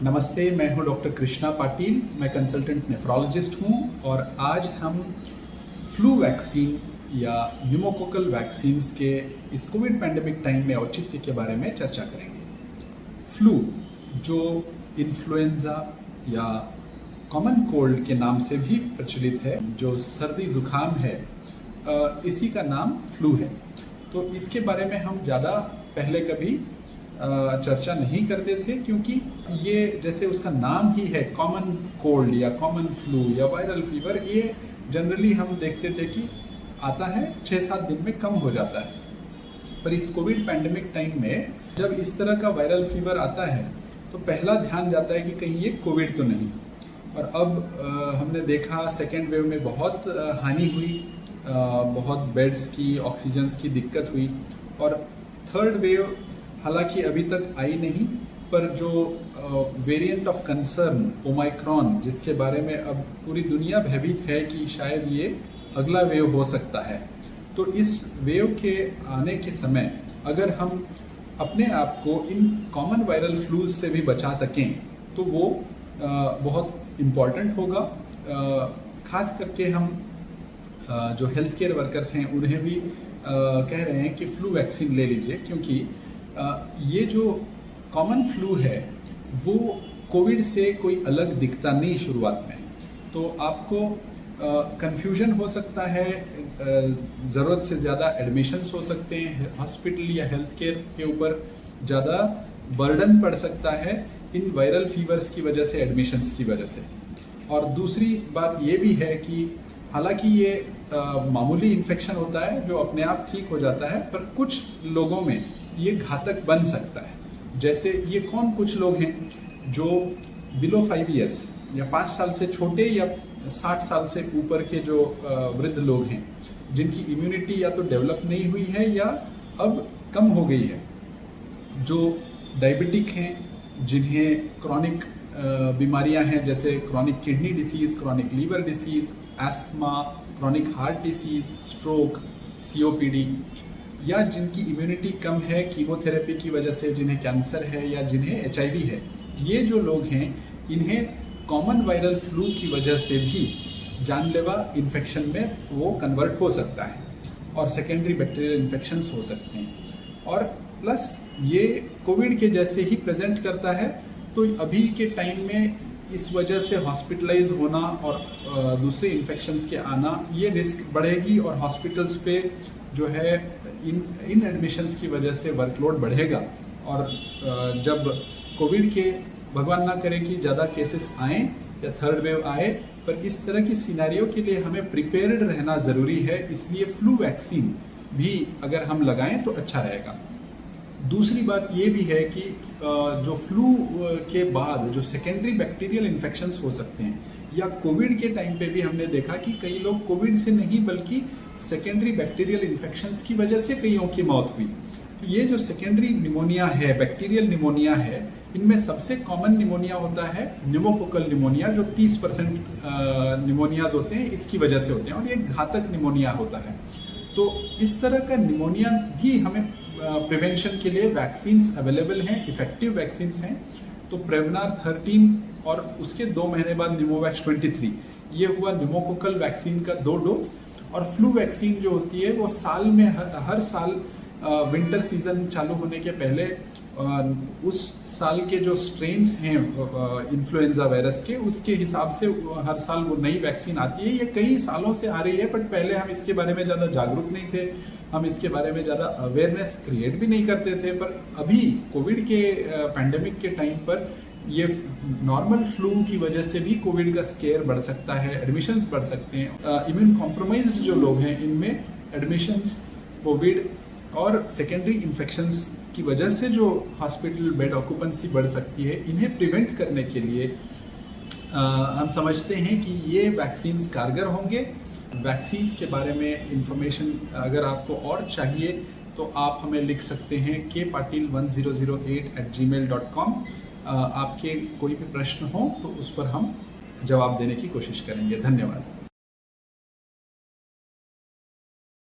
नमस्ते, मैं हूं डॉक्टर कृष्णा पाटिल। मैं कंसल्टेंट नेफ्रोलॉजिस्ट हूं और आज हम फ्लू वैक्सीन या न्यूमोकोकल वैक्सीन्स के इस कोविड पैंडेमिक टाइम में औचित्य के बारे में चर्चा करेंगे। फ्लू जो इन्फ्लुएंजा या कॉमन कोल्ड के नाम से भी प्रचलित है, जो सर्दी जुकाम है, इसी का नाम फ्लू है। तो इसके बारे में हम ज़्यादा पहले कभी चर्चा नहीं करते थे, क्योंकि ये जैसे उसका नाम ही है कॉमन कोल्ड या कॉमन फ्लू या वायरल फीवर, ये जनरली हम देखते थे कि आता है 6-7 दिन में कम हो जाता है। पर इस कोविड पैंडेमिक टाइम में जब इस तरह का वायरल फीवर आता है तो पहला ध्यान जाता है कि कहीं ये कोविड तो नहीं। और अब हमने देखा सेकेंड वेव में बहुत हानि हुई, बहुत बेड्स की, ऑक्सीजन्स की दिक्कत हुई। और थर्ड वेव हालांकि अभी तक आई नहीं, पर जो वेरिएंट ऑफ कंसर्न ओमाइक्रॉन, जिसके बारे में अब पूरी दुनिया भयभीत है कि शायद ये अगला वेव हो सकता है, तो इस वेव के आने के समय अगर हम अपने आप को इन कॉमन वायरल फ्लूज से भी बचा सकें तो वो बहुत इम्पॉर्टेंट होगा। खास करके हम जो हेल्थ केयर वर्कर्स हैं उन्हें भी कह रहे हैं कि फ्लू वैक्सीन ले लीजिए, क्योंकि ये जो कॉमन फ्लू है वो कोविड से कोई अलग दिखता नहीं शुरुआत में। तो आपको कंफ्यूजन हो सकता है, ज़रूरत से ज़्यादा एडमिशन्स हो सकते हैं, हॉस्पिटल या हेल्थ केयर के ऊपर ज़्यादा बर्डन पड़ सकता है इन वायरल फीवर्स की वजह से, एडमिशन्स की वजह से। और दूसरी बात ये भी है कि हालांकि ये मामूली इन्फेक्शन होता है जो अपने आप ठीक हो जाता है, पर कुछ लोगों में ये घातक बन सकता है। जैसे ये कुछ लोग हैं जो बिलो 5 ईयर्स या 5 साल से छोटे या 60 साल से ऊपर के जो वृद्ध लोग हैं, जिनकी इम्यूनिटी या तो डेवलप नहीं हुई है या अब कम हो गई है, जो डायबिटिक हैं, जिन्हें क्रॉनिक बीमारियां हैं जैसे chronic kidney disease, chronic liver disease, asthma, chronic heart disease, stroke, COPD, या जिनकी इम्यूनिटी कम है कीमोथेरेपी की वजह से, जिन्हें कैंसर है या जिन्हें HIV है, ये जो लोग हैं इन्हें कॉमन वायरल फ्लू की वजह से भी जानलेवा इन्फेक्शन में वो कन्वर्ट हो सकता है और सेकेंडरी बैक्टीरियल इन्फेक्शंस हो सकते हैं। और प्लस ये कोविड के जैसे ही प्रेजेंट करता है, तो अभी के टाइम में इस वजह से हॉस्पिटलाइज होना और दूसरे इन्फेक्शंस के आना, ये रिस्क बढ़ेगी और हॉस्पिटल्स पे जो है इन एडमिशन्स की वजह से वर्कलोड बढ़ेगा। और जब कोविड के, भगवान ना करे कि ज़्यादा केसेस आए या थर्ड वेव आए, पर इस तरह की सिनेरियो के लिए हमें प्रिपेयर्ड रहना ज़रूरी है। इसलिए फ्लू वैक्सीन भी अगर हम लगाएं तो अच्छा रहेगा। दूसरी बात ये भी है कि जो फ्लू के बाद जो सेकेंडरी बैक्टीरियल इन्फेक्शंस हो सकते हैं, या कोविड के टाइम पे भी हमने देखा कि कई लोग कोविड से नहीं बल्कि सेकेंडरी बैक्टीरियल इन्फेक्शंस की वजह से कईयों की मौत हुई। तो ये जो सेकेंडरी निमोनिया है, बैक्टीरियल निमोनिया है, इनमें सबसे कॉमन निमोनिया होता है न्यूमोकोकल निमोनिया, जो 30% निमोनियाज होते हैं इसकी वजह से होते हैं, और ये घातक निमोनिया होता है। तो इस तरह का निमोनिया भी हमें प्रिवेंशन के लिए वैक्सीन्स अवेलेबल हैं, इफेक्टिव वैक्सीन्स हैं। तो प्रेवनार 13 और उसके 2 महीने बाद न्यूमोवैक्स 23, ये हुआ न्यूमोकोकल वैक्सीन का 2 डोज। और फ्लू वैक्सीन जो होती है वो साल में हर साल विंटर सीजन चालू होने के पहले उस साल के जो स्ट्रेन्स हैं इन्फ्लुएंजा वायरस के, उसके हिसाब से हर साल वो नई वैक्सीन आती है। ये कई सालों से आ रही है, बट पहले हम इसके बारे में ज़्यादा जागरूक नहीं थे, हम इसके बारे में ज़्यादा अवेयरनेस क्रिएट भी नहीं करते थे। पर अभी कोविड के पैंडेमिक के टाइम पर ये नॉर्मल फ्लू की वजह से भी कोविड का स्केयर बढ़ सकता है, एडमिशन्स बढ़ सकते हैं। इम्यून कॉम्प्रोमाइज्ड जो लोग हैं, इनमें एडमिशन्स, कोविड और सेकेंडरी इन्फेक्शंस की वजह से जो हॉस्पिटल बेड ऑक्यूपेंसी बढ़ सकती है, इन्हें प्रिवेंट करने के लिए हम समझते हैं कि ये वैक्सीन्स कारगर होंगे। वैक्सीन्स के बारे में इंफॉर्मेशन अगर आपको और चाहिए तो आप हमें लिख सकते हैं kpatil1008@gmail.com। आपके कोई भी प्रश्न हो तो उस पर हम जवाब देने की कोशिश करेंगे। धन्यवाद।